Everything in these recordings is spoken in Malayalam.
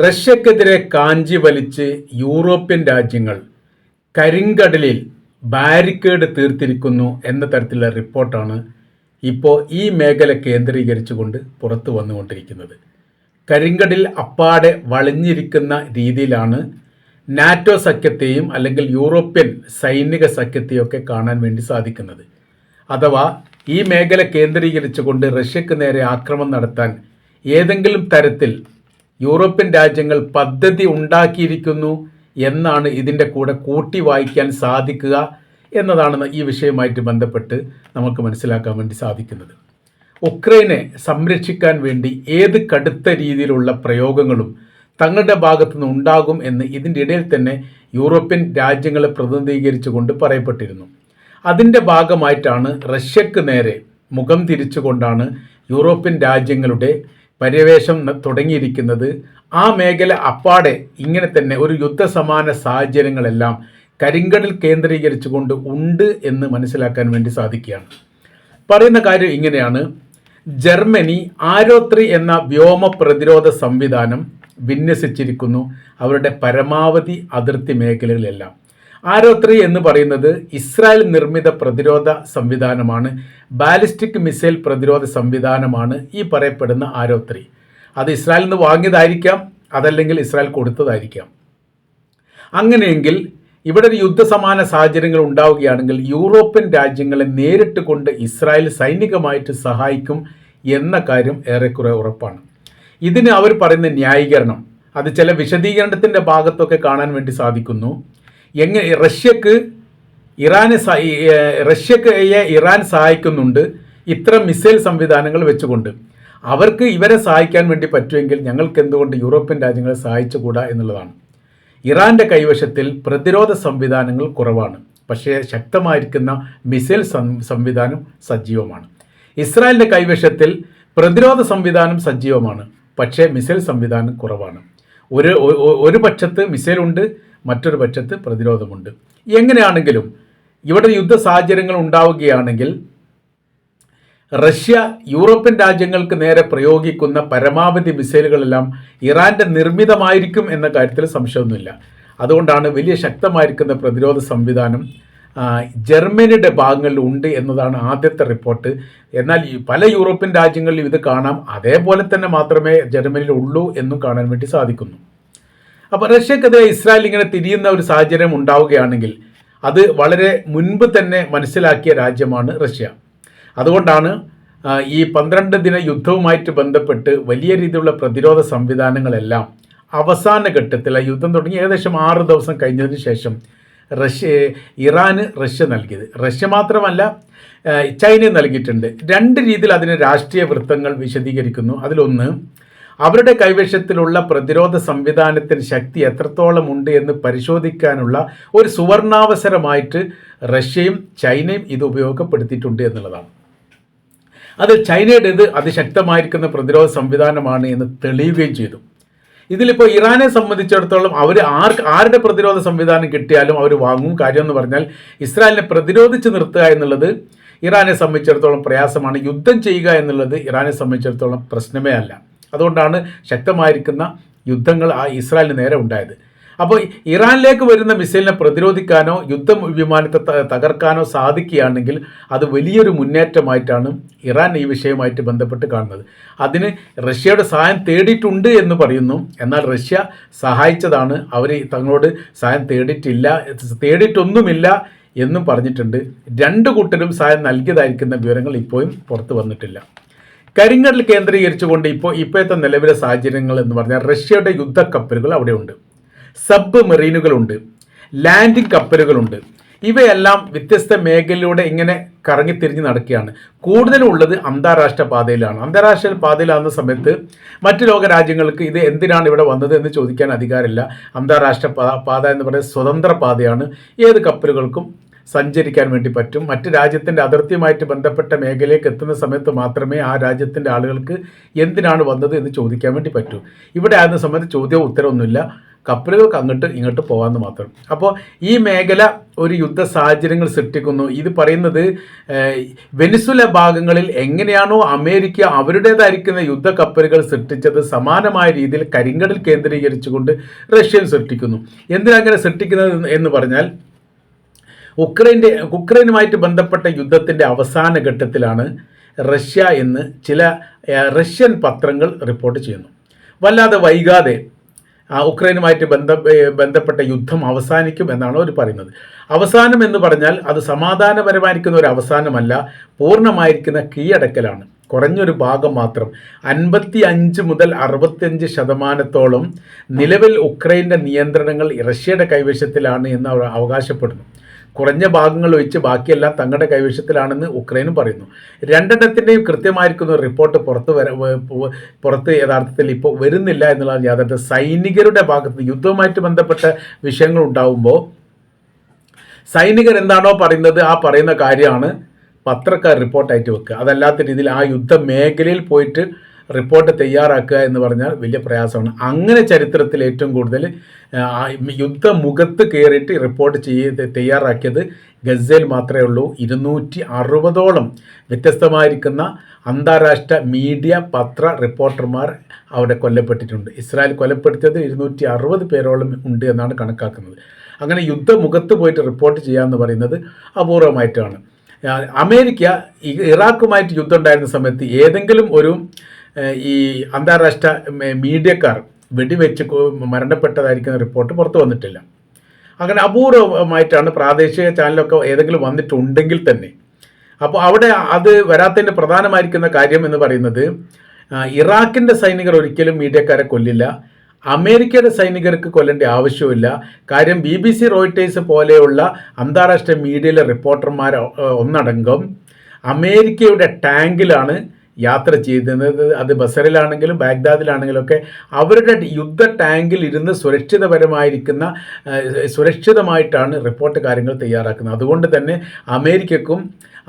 റഷ്യക്കെതിരെ കാഞ്ചി വലിച്ച് യൂറോപ്യൻ രാജ്യങ്ങൾ കരിങ്കടലിൽ ബാരിക്കേഡ് തീർത്തിരിക്കുന്നു എന്ന തരത്തിലുള്ള റിപ്പോർട്ടാണ് ഇപ്പോൾ ഈ മേഖല കേന്ദ്രീകരിച്ചുകൊണ്ട് പുറത്തു വന്നുകൊണ്ടിരിക്കുന്നത്. കരിങ്കടലിൽ അപ്പാടെ വളഞ്ഞിരിക്കുന്ന രീതിയിലാണ് നാറ്റോ സഖ്യത്തെയും അല്ലെങ്കിൽ യൂറോപ്യൻ സൈനിക സഖ്യത്തെയൊക്കെ കാണാൻ വേണ്ടി സാധിക്കുന്നത്. അഥവാ ഈ മേഖല കേന്ദ്രീകരിച്ചുകൊണ്ട് റഷ്യക്ക് നേരെ ആക്രമണം നടത്താൻ ഏതെങ്കിലും തരത്തിൽ യൂറോപ്യൻ രാജ്യങ്ങൾ പദ്ധതി ഉണ്ടാക്കിയിരിക്കുന്നു എന്നാണ് ഇതിൻ്റെ കൂടെ കൂട്ടി വായിക്കാൻ സാധിക്കുക എന്നതാണ് ഈ വിഷയവുമായിട്ട് ബന്ധപ്പെട്ട് നമുക്ക് മനസ്സിലാക്കാൻ വേണ്ടി സാധിക്കുന്നത്. ഉക്രൈനെ സംരക്ഷിക്കാൻ വേണ്ടി ഏത് കടുത്ത രീതിയിലുള്ള പ്രയോഗങ്ങളും തങ്ങളുടെ ഭാഗത്തുനിന്ന് ഉണ്ടാകും എന്ന് ഇതിൻ്റെ ഇടയിൽ തന്നെ യൂറോപ്യൻ രാജ്യങ്ങളെ പ്രതിനിധീകരിച്ചുകൊണ്ട് പറയപ്പെട്ടിരുന്നു. അതിൻ്റെ ഭാഗമായിട്ടാണ് റഷ്യക്ക് നേരെ മുഖം തിരിച്ചുകൊണ്ടാണ് യൂറോപ്യൻ രാജ്യങ്ങളുടെ പര്യവേഷം തുടങ്ങിയിരിക്കുന്നത്. ആ മേഖല അപ്പാടെ ഇങ്ങനെ തന്നെ ഒരു യുദ്ധസമാന സാഹചര്യങ്ങളെല്ലാം കരിങ്കടൽ കേന്ദ്രീകരിച്ചുകൊണ്ട് ഉണ്ട് എന്ന് മനസ്സിലാക്കാൻ വേണ്ടി സാധിക്കുകയാണ്. പറയുന്ന കാര്യം ഇങ്ങനെയാണ്: ജർമ്മനി ആരോ 3 എന്ന വ്യോമ പ്രതിരോധ സംവിധാനം വിന്യസിച്ചിരിക്കുന്നു അവരുടെ പരമാവധി അതിർത്തി മേഖലകളിലെല്ലാം. ആരോ 3 എന്ന് പറയുന്നത് ഇസ്രായേൽ നിർമ്മിത പ്രതിരോധ സംവിധാനമാണ്, ബാലിസ്റ്റിക് മിസൈൽ പ്രതിരോധ സംവിധാനമാണ് ഈ പറയപ്പെടുന്ന ആരോ 3. അത് ഇസ്രായേലിൽ നിന്ന് വാങ്ങിയതായിരിക്കാം, അതല്ലെങ്കിൽ ഇസ്രായേൽ കൊടുത്തതായിരിക്കാം. അങ്ങനെയെങ്കിൽ ഇവിടെ ഒരു യുദ്ധസമാന സാഹചര്യങ്ങൾ ഉണ്ടാവുകയാണെങ്കിൽ യൂറോപ്യൻ രാജ്യങ്ങളെ നേരിട്ട് കൊണ്ട് ഇസ്രായേൽ സൈനികമായിട്ട് സഹായിക്കും എന്ന കാര്യം ഏറെക്കുറെ ഉറപ്പാണ്. ഇതിന് അവർ പറയുന്ന ന്യായീകരണം അത് ചില വിശദീകരണത്തിൻ്റെ ഭാഗത്തൊക്കെ കാണാൻ വേണ്ടി സാധിക്കുന്നു. റഷ്യക്ക് ഇറാൻ സഹായിക്കുന്നുണ്ട് ഇത്ര മിസൈൽ സംവിധാനങ്ങൾ വെച്ചുകൊണ്ട്. അവർക്ക് ഇവരെ സഹായിക്കാൻ വേണ്ടി പറ്റുമെങ്കിൽ ഞങ്ങൾക്ക് എന്തുകൊണ്ട് യൂറോപ്യൻ രാജ്യങ്ങളെ സഹായിച്ചുകൂടാ എന്നുള്ളതാണ്. ഇറാൻ്റെ കൈവശത്തിൽ പ്രതിരോധ സംവിധാനങ്ങൾ കുറവാണ്, പക്ഷേ ശക്തമായിരിക്കുന്ന മിസൈൽ സംവിധാനം സജീവമാണ്. ഇസ്രായേലിൻ്റെ കൈവശത്തിൽ പ്രതിരോധ സംവിധാനം സജീവമാണ്, പക്ഷേ മിസൈൽ സംവിധാനം കുറവാണ്. ഒരു പക്ഷത്ത് മിസൈലുണ്ട്, മറ്റൊരു പക്ഷത്ത് പ്രതിരോധമുണ്ട്. എങ്ങനെയാണെങ്കിലും ഇവിടെ യുദ്ധ സാഹചര്യങ്ങൾ ഉണ്ടാവുകയാണെങ്കിൽ റഷ്യ യൂറോപ്യൻ രാജ്യങ്ങൾക്ക് നേരെ പ്രയോഗിക്കുന്ന പരമാവധി മിസൈലുകളെല്ലാം ഇറാൻ്റെ നിർമ്മിതമായിരിക്കും എന്ന കാര്യത്തിൽ സംശയമൊന്നുമില്ല. അതുകൊണ്ടാണ് വലിയ ശക്തമായിരിക്കുന്ന പ്രതിരോധ സംവിധാനം ജർമ്മനിയുടെ ഭാഗങ്ങളിൽ ഉണ്ട് എന്നതാണ് ആദ്യത്തെ റിപ്പോർട്ട്. എന്നാൽ പല യൂറോപ്യൻ രാജ്യങ്ങളിലും ഇത് കാണാം, അതേപോലെ തന്നെ മാത്രമേ ജർമ്മനിയിൽ ഉള്ളൂ എന്നും കാണാൻ വേണ്ടി സാധിക്കുന്നു. അപ്പോൾ റഷ്യക്കെതിരെ ഇസ്രായേൽ ഇങ്ങനെ തിരിയുന്ന ഒരു സാഹചര്യം ഉണ്ടാവുകയാണെങ്കിൽ അത് വളരെ മുൻപ് തന്നെ മനസ്സിലാക്കിയ രാജ്യമാണ് റഷ്യ. അതുകൊണ്ടാണ് ഈ 12 ദിന യുദ്ധവുമായിട്ട് ബന്ധപ്പെട്ട് വലിയ രീതിയിലുള്ള പ്രതിരോധ സംവിധാനങ്ങളെല്ലാം അവസാന ഘട്ടത്തിൽ യുദ്ധം തുടങ്ങി ഏകദേശം 6 ദിവസം കഴിഞ്ഞതിന് ശേഷം ഇറാന് റഷ്യ നൽകിയത്. റഷ്യ മാത്രമല്ല, ചൈന നൽകിയിട്ടുണ്ട്. 2 രീതിയിൽ അതിന് രാഷ്ട്രീയ വൃത്തങ്ങൾ വിശദീകരിക്കുന്നു. അതിലൊന്ന്, അവരുടെ കൈവശത്തിലുള്ള പ്രതിരോധ സംവിധാനത്തിന് ശക്തി എത്രത്തോളം ഉണ്ട് എന്ന് പരിശോധിക്കാനുള്ള ഒരു സുവർണാവസരമായിട്ട് റഷ്യയും ചൈനയും ഇത് ഉപയോഗപ്പെടുത്തിയിട്ടുണ്ട് എന്നുള്ളതാണ്. അത് ചൈനയുടേത് അതിശക്തമായിരിക്കുന്ന പ്രതിരോധ സംവിധാനമാണ് എന്ന് തെളിയുകയും ചെയ്തു. ഇതിലിപ്പോൾ ഇറാനെ സംബന്ധിച്ചിടത്തോളം അവർ ആരുടെ പ്രതിരോധ സംവിധാനം കിട്ടിയാലും അവർ വാങ്ങും. കാര്യം എന്ന് പറഞ്ഞാൽ ഇസ്രായേലിനെ പ്രതിരോധിച്ച് നിർത്തുക എന്നുള്ളത് ഇറാനെ സംബന്ധിച്ചിടത്തോളം പ്രയാസമാണ്. യുദ്ധം ചെയ്യുക എന്നുള്ളത് ഇറാനെ സംബന്ധിച്ചിടത്തോളം പ്രശ്നമേ അല്ല. അതുകൊണ്ടാണ് ശക്തമായിരിക്കുന്ന യുദ്ധങ്ങൾ ഇസ്രായേലിന് നേരെ ഉണ്ടായത്. അപ്പോൾ ഇറാനിലേക്ക് വരുന്ന മിസൈലിനെ പ്രതിരോധിക്കാനോ വിമാനത്തെ തകർക്കാനോ സാധിക്കുകയാണെങ്കിൽ അത് വലിയൊരു മുന്നേറ്റമായിട്ടാണ് ഇറാൻ ഈ വിഷയവുമായിട്ട് ബന്ധപ്പെട്ട് കാണുന്നത്. അതിന് റഷ്യയുടെ സഹായം തേടിയിട്ടുണ്ട് എന്ന് പറയുന്നു. എന്നാൽ റഷ്യ സഹായിച്ചതാണ്, അവർ തങ്ങളോട് സഹായം തേടിയിട്ടൊന്നുമില്ല എന്നും പറഞ്ഞിട്ടുണ്ട്. 2 കൂട്ടരും സഹായം നൽകിയതായിരിക്കുന്ന വിവരങ്ങൾ ഇപ്പോഴും പുറത്തു വന്നിട്ടില്ല. കരിങ്കടൽ കേന്ദ്രീകരിച്ചുകൊണ്ട് ഇപ്പോഴത്തെ നിലവിലെ സാഹചര്യങ്ങൾ എന്ന് പറഞ്ഞാൽ റഷ്യയുടെ യുദ്ധക്കപ്പലുകൾ അവിടെയുണ്ട്, സബ് മെറീനുകളുണ്ട്, ലാൻഡിംഗ് കപ്പലുകളുണ്ട്. ഇവയെല്ലാം വ്യത്യസ്ത മേഖലയിലൂടെ ഇങ്ങനെ കറങ്ങിത്തിരിഞ്ഞ് നടക്കുകയാണ്. കൂടുതലും ഉള്ളത് അന്താരാഷ്ട്ര പാതയിലാണ്. അന്താരാഷ്ട്ര പാതയിലാകുന്ന സമയത്ത് മറ്റ് ലോക രാജ്യങ്ങൾക്ക് ഇത് എന്തിനാണ് ഇവിടെ വന്നത് എന്ന് ചോദിക്കാൻ അധികാരമില്ല. അന്താരാഷ്ട്ര പാത എന്ന് പറയുന്നത് സ്വതന്ത്ര പാതയാണ്, ഏത് കപ്പലുകൾക്കും സഞ്ചരിക്കാൻ വേണ്ടി പറ്റും. മറ്റ് രാജ്യത്തിൻ്റെ അതിർത്തിയുമായിട്ട് ബന്ധപ്പെട്ട മേഖലയിലേക്ക് എത്തുന്ന സമയത്ത് മാത്രമേ ആ രാജ്യത്തിൻ്റെ ആളുകൾക്ക് എന്തിനാണ് വന്നത് എന്ന് ചോദിക്കാൻ വേണ്ടി പറ്റൂ. ഇവിടെ ആകുന്ന സമയത്ത് ചോദ്യവും ഉത്തരവൊന്നുമില്ല. കപ്പലുകൾക്ക് അങ്ങോട്ട് ഇങ്ങോട്ട് പോകാമെന്ന് മാത്രം. അപ്പോൾ ഈ മേഖല ഒരു യുദ്ധ സാഹചര്യങ്ങൾ സൃഷ്ടിക്കുന്നു. ഇത് പറയുന്നത് വെനിസുല ഭാഗങ്ങളിൽ എങ്ങനെയാണോ അമേരിക്ക അവരുടേതായിരിക്കുന്ന യുദ്ധ കപ്പലുകൾ സൃഷ്ടിച്ചത് സമാനമായ രീതിയിൽ കരിങ്കടൽ കേന്ദ്രീകരിച്ചുകൊണ്ട് റഷ്യയിൽ സൃഷ്ടിക്കുന്നു. എന്തിനങ്ങനെ സൃഷ്ടിക്കുന്നത് എന്ന് പറഞ്ഞാൽ ഉക്രൈനുമായിട്ട് ബന്ധപ്പെട്ട യുദ്ധത്തിൻ്റെ അവസാന ഘട്ടത്തിലാണ് റഷ്യ എന്ന് ചില റഷ്യൻ പത്രങ്ങൾ റിപ്പോർട്ട് ചെയ്യുന്നു. വല്ലാതെ വൈകാതെ ഉക്രൈനുമായിട്ട് ബന്ധപ്പെട്ട യുദ്ധം അവസാനിക്കും എന്നാണ് അവർ പറയുന്നത്. അവസാനം എന്ന് പറഞ്ഞാൽ അത് സമാധാനപരമായിരിക്കുന്ന ഒരു അവസാനമല്ല, പൂർണ്ണമായിരിക്കുന്ന കീഴടക്കലാണ്. കുറഞ്ഞൊരു ഭാഗം മാത്രം 55 മുതൽ 65% നിലവിൽ ഉക്രൈൻ്റെ നിയന്ത്രണങ്ങൾ റഷ്യയുടെ കൈവശത്തിലാണ് എന്ന് അവർ അവകാശപ്പെടുന്നു. കുറഞ്ഞ ഭാഗങ്ങൾ ഒഴിച്ച് ബാക്കിയെല്ലാം തങ്ങളുടെ കൈവശത്തിലാണെന്ന് ഉക്രൈനും പറയുന്നു. രണ്ടെണ്ണത്തിൻ്റെയും കൃത്യമായിരിക്കുന്ന റിപ്പോർട്ട് പുറത്ത് യഥാർത്ഥത്തിൽ ഇപ്പോൾ വരുന്നില്ല എന്നുള്ളതാണ് യാഥാർത്ഥ്യം. സൈനികരുടെ ഭാഗത്ത് യുദ്ധവുമായിട്ട് ബന്ധപ്പെട്ട വിഷയങ്ങൾ ഉണ്ടാകുമ്പോൾ സൈനികർ എന്താണോ പറയുന്നത് ആ പറയുന്ന കാര്യമാണ് പത്രക്കാർ റിപ്പോർട്ടായിട്ട് വെക്കുക. അതല്ലാത്ത രീതിയിൽ ആ യുദ്ധ മേഖലയിൽ പോയിട്ട് റിപ്പോർട്ട് തയ്യാറാക്കുക എന്ന് പറഞ്ഞാൽ വലിയ പ്രയാസമാണ്. അങ്ങനെ ചരിത്രത്തിൽ ഏറ്റവും കൂടുതൽ യുദ്ധമുഖത്ത് കയറിയിട്ട് റിപ്പോർട്ട് തയ്യാറാക്കിയത് ഗസയിൽ മാത്രമേ ഉള്ളൂ. 260ഓളം വ്യത്യസ്തമായിരിക്കുന്ന അന്താരാഷ്ട്ര മീഡിയ പത്ര റിപ്പോർട്ടർമാർ അവിടെ കൊല്ലപ്പെട്ടിട്ടുണ്ട്. ഇസ്രായേൽ കൊലപ്പെടുത്തിയത് 260 പേരോളം ഉണ്ട് എന്നാണ് കണക്കാക്കുന്നത്. അങ്ങനെ യുദ്ധമുഖത്ത് പോയിട്ട് റിപ്പോർട്ട് ചെയ്യാമെന്ന് പറയുന്നത് അപൂർവമായിട്ടാണ്. അമേരിക്ക ഇറാഖുമായിട്ട് യുദ്ധം ഉണ്ടായിരുന്ന സമയത്ത് ഏതെങ്കിലും ഒരു ഈ അന്താരാഷ്ട്ര മീഡിയക്കാർ വെടിവെച്ച് മരണപ്പെട്ടതായിരിക്കുന്ന റിപ്പോർട്ട് പുറത്തു വന്നിട്ടില്ല. അങ്ങനെ അപൂർവമായിട്ടാണ് പ്രാദേശിക ചാനലൊക്കെ ഏതെങ്കിലും വന്നിട്ടുണ്ടെങ്കിൽ തന്നെ. അപ്പോൾ അവിടെ അത് വരാത്തതിൻ്റെ പ്രധാനമായിരിക്കുന്ന കാര്യം എന്ന് പറയുന്നത് ഇറാഖിൻ്റെ സൈനികർ ഒരിക്കലും മീഡിയക്കാരെ കൊല്ലില്ല, അമേരിക്കയുടെ സൈനികർക്ക് കൊല്ലേണ്ട ആവശ്യമില്ല. കാര്യം BBC, റോയിട്ടേഴ്സ് പോലെയുള്ള അന്താരാഷ്ട്ര മീഡിയയിലെ റിപ്പോർട്ടർമാർ ഒന്നടങ്കം അമേരിക്കയുടെ ടാങ്കിലാണ് യാത്ര ചെയ്യുന്നത്. അത് ബസറിലാണെങ്കിലും ബാഗ്ദാദിലാണെങ്കിലും ഒക്കെ അവരുടെ യുദ്ധ ടാങ്കിൽ ഇരുന്ന് സുരക്ഷിതമായിട്ടാണ് റിപ്പോർട്ട് കാര്യങ്ങൾ തയ്യാറാക്കുന്നത്. അതുകൊണ്ട് തന്നെ അമേരിക്കക്കും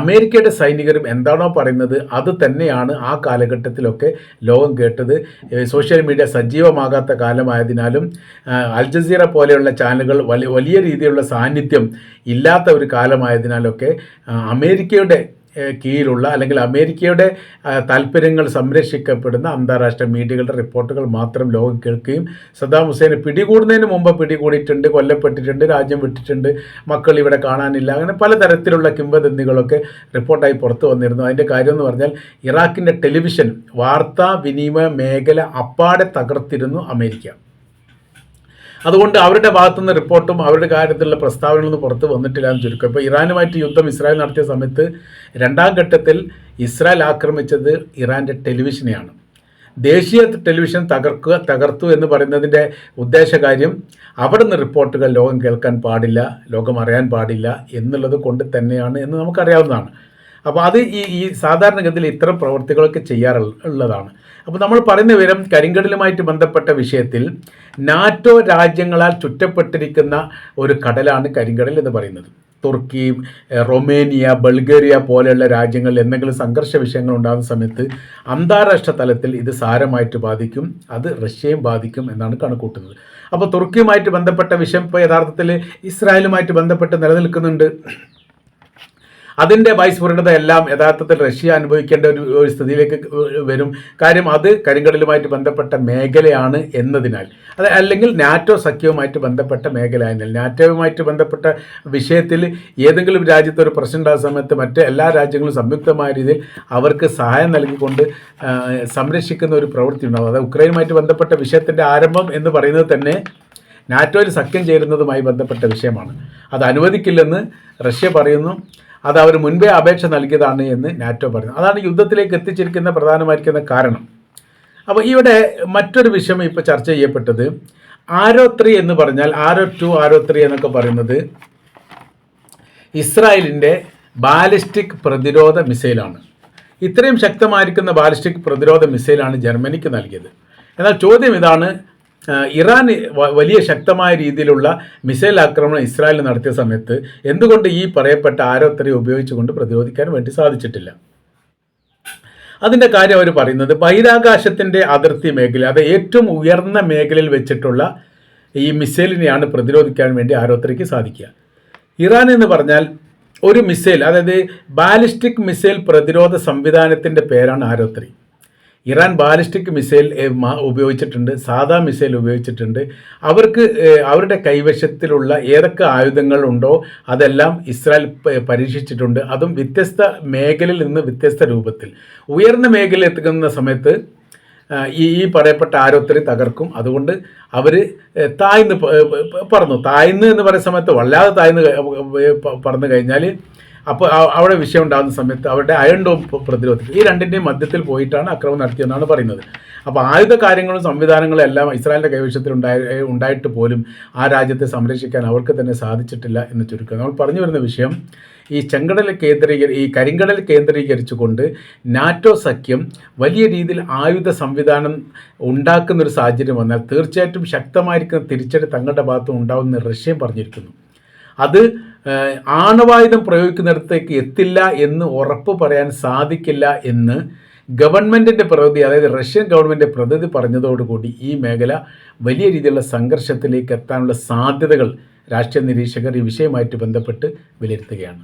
അമേരിക്കയുടെ സൈനികരും എന്താണോ പറയുന്നത് അത് തന്നെയാണ് ആ കാലഘട്ടത്തിലൊക്കെ ലോകം കേട്ടത്. സോഷ്യൽ മീഡിയ സജീവമാകാത്ത കാലമായതിനാലും അൽ ജസീറ പോലെയുള്ള ചാനലുകൾ വലിയ രീതിയിലുള്ള സാന്നിധ്യം ഇല്ലാത്ത ഒരു കാലമായതിനാലൊക്കെ അമേരിക്കയുടെ കീഴിലുള്ള അല്ലെങ്കിൽ അമേരിക്കയുടെ താല്പര്യങ്ങൾ സംരക്ഷിക്കപ്പെടുന്ന അന്താരാഷ്ട്ര മീഡിയകളുടെ റിപ്പോർട്ടുകൾ മാത്രം ലോകം കേൾക്കുകയും സദ്ദാം ഹുസൈനെ പിടികൂടുന്നതിന് മുമ്പ് പിടികൂടിയിട്ടുണ്ട്, കൊല്ലപ്പെട്ടിട്ടുണ്ട്, രാജ്യം വിട്ടിട്ടുണ്ട്, മക്കൾ ഇവിടെ കാണാനില്ല, അങ്ങനെ പലതരത്തിലുള്ള കിംവദന്തികളൊക്കെ റിപ്പോർട്ടായി പുറത്തു വന്നിരുന്നു. അതിൻ്റെ കാര്യം എന്ന് പറഞ്ഞാൽ ഇറാഖിൻ്റെ ടെലിവിഷൻ വാർത്താ വിനിമയ മേഖല അപ്പാടെ തകർത്തിരുന്നു അമേരിക്ക. അതുകൊണ്ട് അവരുടെ ഭാഗത്തുനിന്ന് റിപ്പോർട്ടും അവരുടെ കാര്യത്തിലുള്ള പ്രസ്താവനകളൊന്നും പുറത്ത് വന്നിട്ടില്ല എന്ന് ചുരുക്കം. ഇപ്പോൾ ഇറാനുമായിട്ട് യുദ്ധം ഇസ്രായേൽ നടത്തിയ സമയത്ത് രണ്ടാം ഘട്ടത്തിൽ ഇസ്രായേൽ ആക്രമിച്ചത് ഇറാൻ്റെ ടെലിവിഷനെയാണ്. ദേശീയ ടെലിവിഷൻ തകർത്തു എന്ന് പറയുന്നതിൻ്റെ ഉദ്ദേശകാര്യം അവിടെ നിന്ന് റിപ്പോർട്ടുകൾ ലോകം കേൾക്കാൻ പാടില്ല, ലോകം അറിയാൻ പാടില്ല എന്നുള്ളത് കൊണ്ട് തന്നെയാണ് എന്ന് നമുക്കറിയാവുന്നതാണ്. അപ്പോൾ അത് ഈ സാധാരണഗതിയിൽ ഇത്തരം പ്രവൃത്തികളൊക്കെ ചെയ്യാറുള്ളതാണ്. അപ്പോൾ നമ്മൾ പറയുന്ന വിവരം കരിങ്കടലുമായിട്ട് ബന്ധപ്പെട്ട വിഷയത്തിൽ നാറ്റോ രാജ്യങ്ങളാൽ ചുറ്റപ്പെട്ടിരിക്കുന്ന ഒരു കടലാണ് കരിങ്കടൽ എന്ന് പറയുന്നത്. തുർക്കി, റൊമേനിയ, ബൾഗേറിയ പോലെയുള്ള രാജ്യങ്ങളിൽ എന്തെങ്കിലും സംഘർഷ വിഷയങ്ങൾ ഉണ്ടാകുന്ന സമയത്ത് അന്താരാഷ്ട്ര തലത്തിൽ ഇത് സാരമായിട്ട് ബാധിക്കും, അത് റഷ്യയും ബാധിക്കും എന്നാണ് കണക്കൂട്ടുന്നത്. അപ്പോൾ തുർക്കിയുമായിട്ട് ബന്ധപ്പെട്ട വിഷയം ഇപ്പോൾ യഥാർത്ഥത്തിൽ ഇസ്രായേലുമായിട്ട് ബന്ധപ്പെട്ട് നിലനിൽക്കുന്നുണ്ട്. അതിൻ്റെ വൈസ്ഫുരണത എല്ലാം യഥാർത്ഥത്തിൽ റഷ്യ അനുഭവിക്കേണ്ട ഒരു സ്ഥിതിയിലേക്ക് വരും. കാര്യം അത് കരിങ്കടലുമായിട്ട് ബന്ധപ്പെട്ട മേഖലയാണ് എന്നതിനാൽ, അത് അല്ലെങ്കിൽ നാറ്റോ സഖ്യവുമായിട്ട് ബന്ധപ്പെട്ട മേഖല ആയതിനാൽ. നാറ്റോയുമായിട്ട് ബന്ധപ്പെട്ട വിഷയത്തിൽ ഏതെങ്കിലും രാജ്യത്ത് ഒരു പ്രശ്നം ഉണ്ടാകുന്ന സമയത്ത് മറ്റ് എല്ലാ രാജ്യങ്ങളും സംയുക്തമായ രീതിയിൽ അവർക്ക് സഹായം നൽകിക്കൊണ്ട് സംരക്ഷിക്കുന്ന ഒരു പ്രവൃത്തി ഉണ്ടാകും. അത് ഉക്രൈനുമായിട്ട് ബന്ധപ്പെട്ട വിഷയത്തിൻ്റെ ആരംഭം എന്ന് പറയുന്നത് തന്നെ നാറ്റോയിൽ സഖ്യം ചേരുന്നതുമായി ബന്ധപ്പെട്ട വിഷയമാണ്. അത് അനുവദിക്കില്ലെന്ന് റഷ്യ പറയുന്നു. അത് അവർ മുൻപേ അപേക്ഷ നൽകിയതാണ് എന്ന് നാറ്റോ പറയുന്നു. അതാണ് യുദ്ധത്തിലേക്ക് എത്തിച്ചിരിക്കുന്ന പ്രധാനമായിരിക്കുന്ന കാരണം. അപ്പോൾ ഇവിടെ മറ്റൊരു വിഷയം ഇപ്പോൾ ചർച്ച ചെയ്യപ്പെട്ടത് ആരോ 3 എന്ന് പറഞ്ഞാൽ ആരോ 2, ആരോ 3 എന്നൊക്കെ പറയുന്നത് ഇസ്രായേലിൻ്റെ ബാലിസ്റ്റിക് പ്രതിരോധ മിസൈലാണ്. ഇത്രയും ശക്തമായിരിക്കുന്ന ബാലിസ്റ്റിക് പ്രതിരോധ മിസൈലാണ് ജർമ്മനിക്ക് നൽകിയത്. എന്നാൽ ചോദ്യം ഇതാണ്, ഇറാൻ വലിയ ശക്തമായ രീതിയിലുള്ള മിസൈൽ ആക്രമണം ഇസ്രായേൽ നടത്തിയ സമയത്ത് എന്തുകൊണ്ട് ഈ പറയപ്പെട്ട ആരോ 3 ഉപയോഗിച്ചുകൊണ്ട് പ്രതിരോധിക്കാൻ വേണ്ടി സാധിച്ചിട്ടില്ല? അതിൻ്റെ കാര്യം അവർ പറയുന്നത് ബഹിരാകാശത്തിൻ്റെ അതിർത്തി മേഖല, അത് ഏറ്റവും ഉയർന്ന മേഖലയിൽ വെച്ചിട്ടുള്ള ഈ മിസൈലിനെയാണ് പ്രതിരോധിക്കാൻ വേണ്ടി ആരോത്രയ്ക്ക് സാധിക്കുക. ഇറാൻ എന്ന് പറഞ്ഞാൽ ഒരു മിസൈൽ, അതായത് ബാലിസ്റ്റിക് മിസൈൽ പ്രതിരോധ സംവിധാനത്തിൻ്റെ പേരാണ് ആരോത്രി. ഇറാൻ ബാലിസ്റ്റിക് മിസൈൽ ഉപയോഗിച്ചിട്ടുണ്ട്, സാധാ മിസൈൽ ഉപയോഗിച്ചിട്ടുണ്ട്. അവർക്ക് അവരുടെ കൈവശത്തിലുള്ള ഏതൊക്കെ ആയുധങ്ങളുണ്ടോ അതെല്ലാം ഇസ്രായേൽ പരീക്ഷിച്ചിട്ടുണ്ട്. അതും വ്യത്യസ്ത മേഖലയിൽ നിന്ന് വ്യത്യസ്ത രൂപത്തിൽ. ഉയർന്ന മേഖലയിൽ എത്തുന്ന സമയത്ത് ഈ പറയപ്പെട്ട ആരോത്രി തകർക്കും. അതുകൊണ്ട് അവർ താഴ്ന്ന് താഴ്ന്ന് എന്ന് പറയുന്ന സമയത്ത് വല്ലാതെ താഴ്ന്ന് പറന്നു കഴിഞ്ഞാൽ അപ്പോൾ അവിടെ വിഷയം ഉണ്ടാകുന്ന സമയത്ത് അവരുടെ അയൺ ഡോം പ്രതിരോധിക്കും. ഈ രണ്ടിൻ്റെയും മധ്യത്തിൽ പോയിട്ടാണ് ആക്രമണം നടത്തിയെന്നാണ് പറയുന്നത്. അപ്പോൾ ആയുധ കാര്യങ്ങളും സംവിധാനങ്ങളും എല്ലാം ഇസ്രായേലിൻ്റെ കൈവശത്തിൽ ഉണ്ടായിട്ട് പോലും ആ രാജ്യത്തെ സംരക്ഷിക്കാൻ അവർക്ക് തന്നെ സാധിച്ചിട്ടില്ല എന്ന് ചുരുക്കം. നമ്മൾ പറഞ്ഞു വരുന്ന വിഷയം ഈ കരിങ്കടൽ കേന്ദ്രീകരിച്ചുകൊണ്ട് നാറ്റോ സഖ്യം വലിയ രീതിയിൽ ആയുധ സംവിധാനം ഉണ്ടാക്കുന്നൊരു സാഹചര്യം വന്നാൽ തീർച്ചയായിട്ടും ശക്തമായിരിക്കുന്ന തിരിച്ചടി തങ്ങളുടെ ഭാഗത്തും ഉണ്ടാകുമെന്ന് റഷ്യയും പറഞ്ഞിരിക്കുന്നു. അത് ആണവായുധം പ്രയോഗിക്കുന്നിടത്തേക്ക് എത്തില്ല എന്ന് ഉറപ്പ് പറയാൻ സാധിക്കില്ല എന്ന് ഗവൺമെൻറ്റിൻ്റെ പ്രതിനിധി, അതായത് റഷ്യൻ ഗവൺമെൻറ് പ്രതിനിധി പറഞ്ഞതോടുകൂടി ഈ മേഖല വലിയ രീതിയിലുള്ള സംഘർഷത്തിലേക്ക് എത്താനുള്ള സാധ്യതകൾ രാഷ്ട്രീയ നിരീക്ഷകർ ഈ വിഷയവുമായിട്ട് ബന്ധപ്പെട്ട് വിലയിരുത്തുകയാണ്.